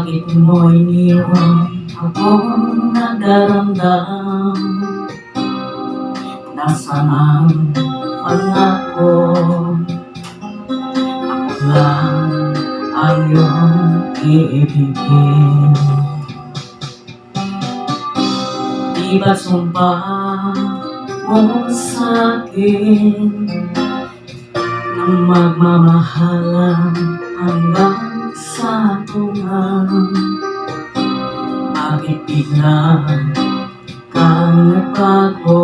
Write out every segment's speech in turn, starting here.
Bakit mo iniwan akong nagdaramdam? Nasaan ang pangako? Ako lang ang iyong iibigin. Di ba sumpa mo sa'kin ng magmamahalan hanggang sa tungan? Bakit bigla kang nagbago?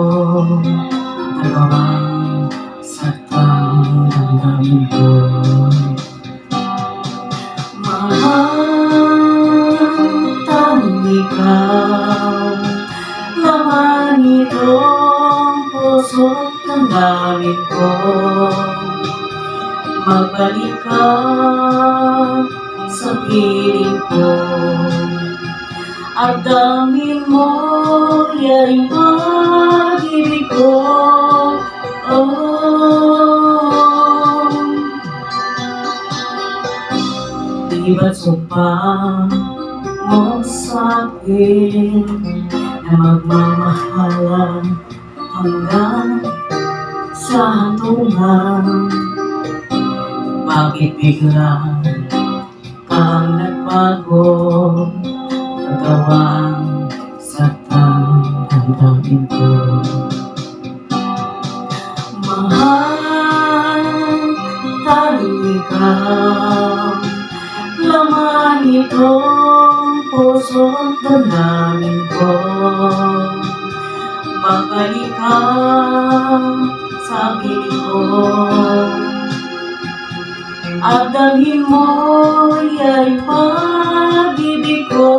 Dalawang saktang damdamin ko. Mahal, tanging ikaw, laman itong puso't damdamin ko. Magbalik ka sa piling ko at damin mo yung pag-ibig ko. Di ba't sumpa mo sa'kin na magmamahalan hanggang sa hantungan? Bakit bigla kang nagbago? Nagawang saktang damdamin ko. Mahal, tanging ikaw, laman itong puso't damdamin ko. Magbalik ka sa piling ko at dalhin mo yung pag-ibig ko.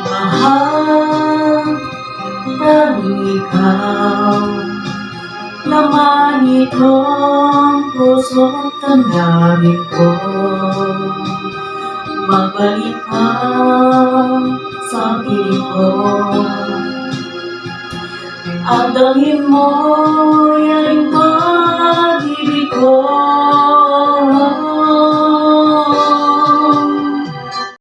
Mahal, tanging ikaw, laman itong puso't damdamin ko. Magbalik ka sa piling ko at dalhin mo